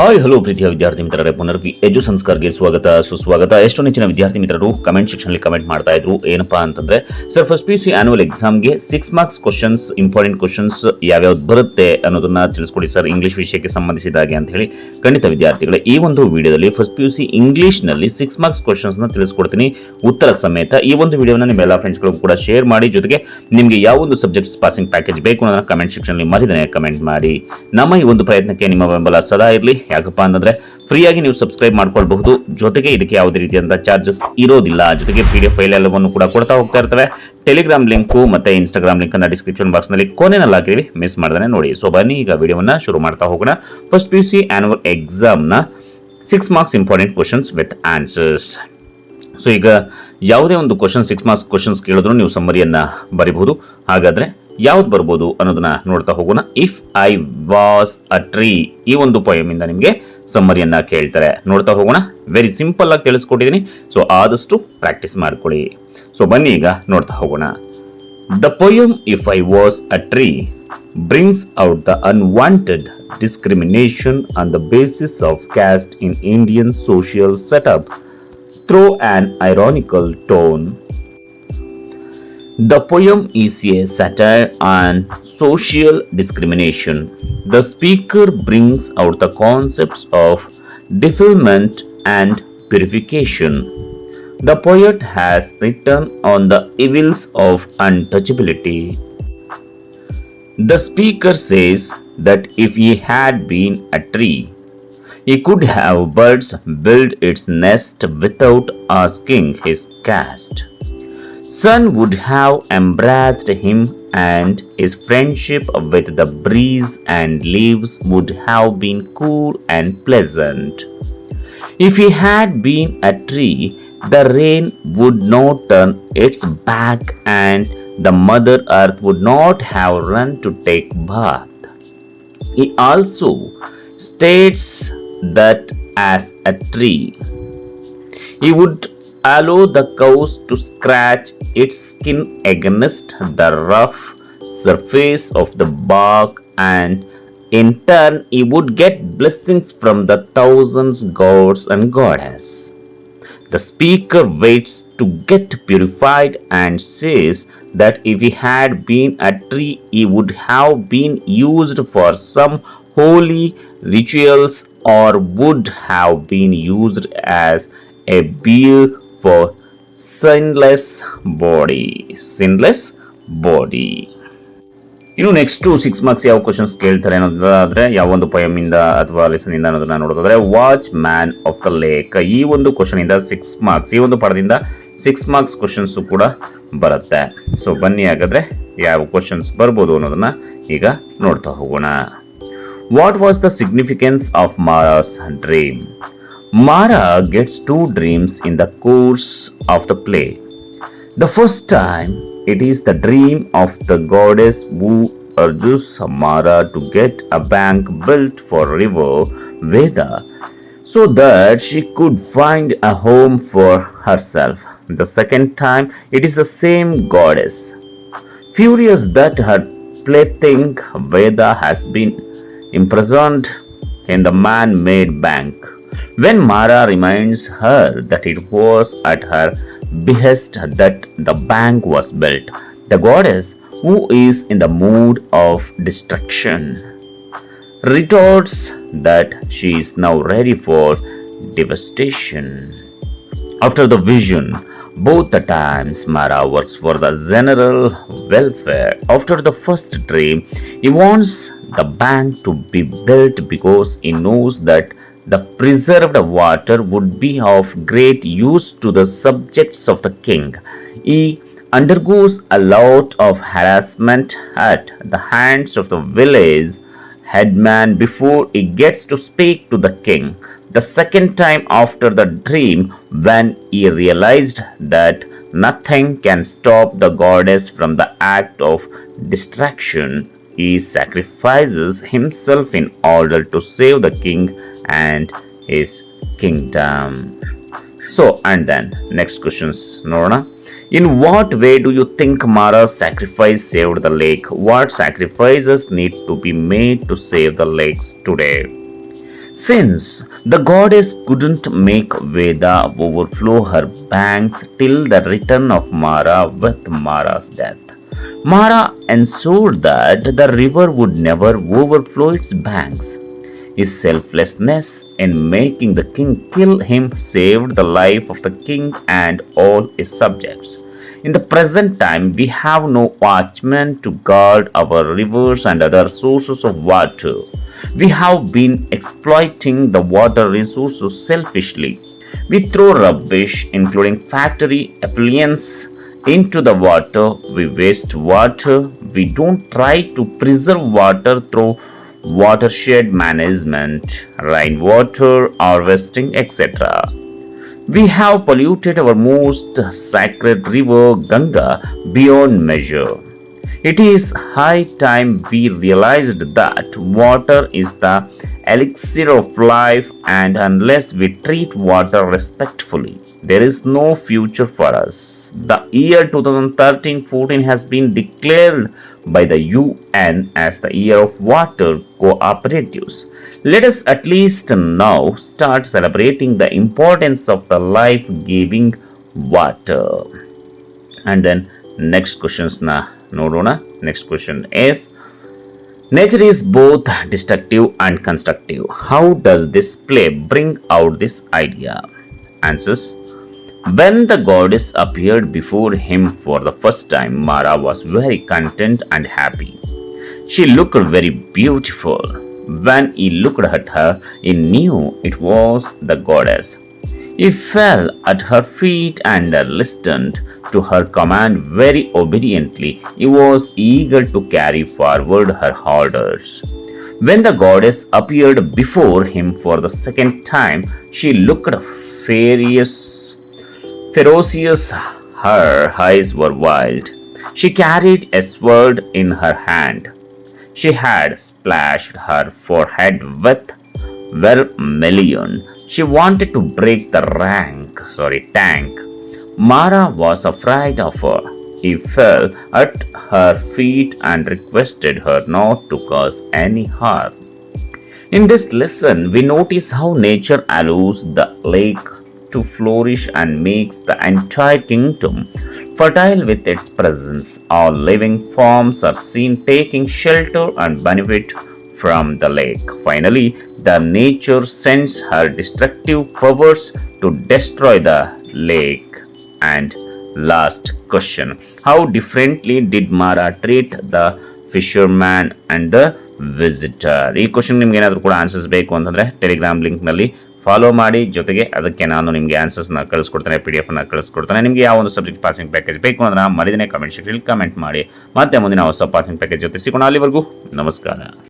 Hi hello ಪ್ರೀತಿಯ ವಿದ್ಯಾರ್ಥಿ ಮಿತ್ರರೇ, ಪುನರ್ವಿ ಎಜು ಸಂಸ್ಕಾರ್ಗೆ ಸ್ವಾಗತ ಸುಸ್ವಾಗತ. ಎಷ್ಟು ನೆಚ್ಚಿನ ವಿದ್ಯಾರ್ಥಿ ಮಿತ್ರರು ಕಮೆಂಟ್ ಸೆಕ್ಷನ್ ಕಮೆಂಟ್ ಮಾಡ್ತಾ ಇದ್ರು. ಏನಪ್ಪಾ ಅಂತಂದ್ರೆ, ಸರ್ ಫಸ್ಟ್ PUC ಆನ್ಯುವಲ್ ಎಕ್ಸಾಮ್ಗೆ 6 ಮಾರ್ಕ್ಸ್ ಕ್ವಶನ್ಸ್, ಇಂಪಾರ್ಟೆಂಟ್ ಕ್ವಶನ್ಸ್ ಯಾವ್ಯಾವ್ದು ಬರುತ್ತೆ ಅನ್ನೋದನ್ನ ತಿಳಿಸ್ಕೊಡಿ ಸರ್, ಇಂಗ್ಲಿಷ್ ವಿಷಯಕ್ಕೆ ಸಂಬಂಧಿಸಿದಾಗೆ ಅಂತ ಹೇಳಿ. ಖಂಡಿತ ವಿದ್ಯಾರ್ಥಿಗಳೇ, ಈ ಒಂದು ವಿಡಿಯೋದಲ್ಲಿ ಫಸ್ಟ್ PUC ಇಂಗ್ಲಿಷ್ ನಲ್ಲಿ 6 ಮಾರ್ಕ್ಸ್ ಕ್ವಶನ್ಸ್ ನ ತಿಳಿಸ್ಕೊಡ್ತೀನಿ ಉತ್ತರ ಸಮೇತ. ಈ ಒಂದು ವಿಡಿಯೋನ ನಿಮ್ಮ ಎಲ್ಲ ಫ್ರೆಂಡ್ಸ್ ಗಳಿಗೂ ಕೂಡ ಶೇರ್ ಮಾಡಿ. ಜೊತೆಗೆ ನಿಮಗೆ ಯಾವ ಒಂದು ಸಬ್ಜೆಕ್ಟ್ಸ್ ಪಾಸಿಂಗ್ ಪ್ಯಾಕೇಜ್ ಬೇಕು ಅನ್ನೋದನ್ನ ಕಮೆಂಟ್ ಸೆಕ್ಷನ್ ನಲ್ಲಿ ಮರಿದನೆ ಕಮೆಂಟ್ ಮಾಡಿ. ನಮ್ಮ ಈ ಒಂದು ಪ್ರಯತ್ನಕ್ಕೆ ನಿಮ್ಮ ಬೆಂಬಲ ಸದಾ ಇರಲಿ. ಯಾಕಪ್ಪ ಅಂತಂದ್ರೆ ಫ್ರೀಯಾಗಿ ನೀವು ಸಬ್ಸ್ಕ್ರೈಬ್ ಮಾಡ್ಕೊಳ್ಬಹುದು. ಜೊತೆಗೆ ಇದಕ್ಕೆ ಯಾವುದೇ ರೀತಿಯಾದಂತಹ ಚಾರ್ಜಸ್ ಇರೋದಿಲ್ಲ. ಜೊತೆಗೆ PDF ಫೈಲ್ ಎಲ್ಲವನ್ನು ಕೂಡ ಕೊಡ್ತಾ ಹೋಗ್ತಾ ಇರ್ತವೆ. ಟೆಲಿಗ್ರಾಮ್ ಲಿಂಕು ಮತ್ತೆ ಇನ್ಸ್ಟಾಗ್ರಾಮ್ ಲಿಂಕ್ ಅನ್ನ ಡಿಸ್ಕ್ರಿಪ್ಷನ್ ಬಾಕ್ಸ್ ನಲ್ಲಿ ಕೊನೆಯಲ್ಲಿ ಹಾಕಿದೀವಿ, ಮಿಸ್ ಮಾಡ್ದಾನೆ ನೋಡಿ. ಸೊ ಬನ್ನಿ ಈಗ ವಿಡಿಯೋವನ್ನ ಶುರು ಮಾಡ್ತಾ ಹೋಗೋಣ. ಫಸ್ಟ್ PUC ಆನ್ಯುವಲ್ ಎಕ್ಸಾಮ್ ನ 6 marks important questions with answers. So ಈಗ ಯಾವುದೇ ಒಂದು ಕ್ವಶನ್ 6 ಮಾರ್ಕ್ಸ್ ಕ್ವಶನ್ಸ್ ಕೇಳಿದ್ರು ನೀವು ಸಮ್ಮರಿಯನ್ನ ಬರಿಬಹುದು. ಹಾಗಾದ್ರೆ ಯಾವ್ದು ಬರ್ಬೋದು ಅನ್ನೋದನ್ನ ನೋಡ್ತಾ ಹೋಗೋಣ. If I was a tree, ಈ ಒಂದು ಪೊಯಮ್ ಇಂದ ನಿಮಗೆ ಸಮ್ಮರಿಯನ್ನ ಕೇಳ್ತಾರೆ. ನೋಡ್ತಾ ಹೋಗೋಣ. ವೆರಿ ಸಿಂಪಲ್ ಆಗಿ ತಿಳಿಸ್ಕೊಟ್ಟಿದ್ದೀನಿ. ಸೊ ಆದಷ್ಟು ಪ್ರಾಕ್ಟೀಸ್ ಮಾಡ್ಕೊಳ್ಳಿ. ಸೊ ಬನ್ನಿ ಈಗ ನೋಡ್ತಾ ಹೋಗೋಣ. The poem if I was a tree brings out the unwanted discrimination on the basis of caste in Indian social setup through an ironical tone. The poem is a satire on social discrimination. The speaker brings out the concepts of defilement and purification. The poet has written on the evils of untouchability. The speaker says that if he had been a tree, he could have birds build its nest without asking his caste. Sun would have embraced him and his friendship with the breeze and leaves would have been cool and pleasant. If he had been a tree, the rain would not turn its back and the mother earth would not have run to take bath. He also states that as a tree, he would allow the cows to scratch its skin against the rough surface of the bark, and in turn he would get blessings from the thousands gods and goddess. The speaker waits to get purified and says that if he had been a tree, he would have been used for some holy rituals or would have been used as a beer for sinless body. ಇನ್ನು next 6 marks ಯಾವ questions ಕೇಳ್ತಾರೆ ಅನ್ನೋದಾದ್ರೆ, ಯಾವ ಒಂದು poem ಇಂದ ಅಥವಾ lesson ಇಂದ ಅನ್ನೋದನ್ನ ನೋಡೋದಾದ್ರೆ, watch man of the lake, ಈ ಒಂದು ಕ್ವಶನ್ ಇಂದ 6 ಮಾರ್ಕ್ಸ್, ಈ ಒಂದು ಪದದಿಂದ 6 ಮಾರ್ಕ್ಸ್ ಕ್ವಶನ್ಸ್ ಕೂಡ ಬರುತ್ತೆ. ಸೊ ಬನ್ನಿ ಹಾಗಾದ್ರೆ ಯಾವ ಕ್ವಶನ್ಸ್ ಬರ್ಬೋದು ಅನ್ನೋದನ್ನ ಈಗ ನೋಡ್ತಾ ಹೋಗೋಣ. What was the significance of Mara's dream? Mara gets 2 dreams in the course of the play. The first time, it is the dream of the goddess who urges Mara to get a bank built for river Veda so that she could find a home for herself. The second time, it is the same goddess, furious that her plaything Veda has been imprisoned in the man-made bank. When Mara reminds her that it was at her behest that the bank was built, the goddess, who is in the mood of destruction, retorts that she is now ready for devastation. After the vision, both the times Mara works for the general welfare. After the first dream, he wants the bank to be built because he knows that the preserved water would be of great use to the subjects of the king. He undergoes a lot of harassment at the hands of the village headman before he gets to speak to the king. The second time after the dream, when he realized that nothing can stop the goddess from the act of destruction, he sacrifices himself in order to save the king and his kingdom. So, and then next questions ನೋಡೋಣ. In what way do you think Mara's sacrifice saved the lake? What sacrifices need to be made to save the lakes today? Since the goddess couldn't make Veda overflow her banks till the return of Mara with Mara's death, Mara ensured that the river would never overflow its banks. His selflessness in making the king kill him saved the life of the king and all his subjects. In the present time, we have no watchmen to guard our rivers and other sources of water. We have been exploiting the water resources selfishly. We throw rubbish, including factory effluents, into the water. We waste water. We don't try to preserve water through watershed management, rainwater harvesting, etc. We have polluted our most sacred river Ganga beyond measure. It is high time we realized that water is the elixir of life, and unless we treat water respectfully, there is no future for us. The year 2013-14 has been declared by the UN as the year of water cooperatives. Let us at least now start celebrating the importance of the life giving water. And then next questions na nodona. Next question is, nature is both destructive and constructive. How does this play bring out this idea? Answers. When the goddess appeared before him for the first time, Mara was very content and happy. She looked very beautiful. When he looked at her, he knew it was the goddess. He fell at her feet and listened to her command very obediently. He was eager to carry forward her orders. When the goddess appeared before him for the second time, she looked ferocious. Her eyes were wild. She carried a sword in her hand. She had splashed her forehead with vermilion. She wanted to break the tank. Mara was afraid of her. He fell at her feet and requested her not to cause any harm. In this lesson, we notice how nature allows the lake to flourish and makes the entire kingdom fertile with its presence. All living forms are seen taking shelter and benefit from the lake. Finally, the nature sends her destructive powers to destroy the lake. And last question, how differently did Mara treat the fisherman and the visitor? ಈ question ನಿಮ್ಗೆ ಏನಾದರೂ ಕೂಡ answers ಬೇಕು ಅಂತಂದರೆ Telegram ಲಿಂಕ್ನಲ್ಲಿ follow ಮಾಡಿ, ಜೊತೆಗೆ ಅದಕ್ಕೆ ನಾನು ನಿಮಗೆ ಆನ್ಸರ್ಸ್ನ ಕಳಿಸ್ಕೊಡ್ತೇನೆ, PDF ಕಳಿಸ್ಕೊಡ್ತೇನೆ. ನಿಮಗೆ ಯಾವ ಒಂದು ಸಬ್ಜೆಕ್ಟ್ ಪಾಸಿಂಗ್ ಪ್ಯಾಕೇಜ್ ಬೇಕು ಅಂದ್ರೆ ಮರಿದನೇ ಕಮೆಂಟ್ ಸೆಕ್ಷನ್ ಕಮೆಂಟ್ ಮಾಡಿ. ಮತ್ತೆ ಮುಂದಿನ ಹೊಸ ಪಾಸಿಂಗ್ ಪ್ಯಾಕೇಜ್ ಜೊತೆ ಸಿಗೋಣ. ಅಲ್ಲಿವರೆಗೂ ನಮಸ್ಕಾರ.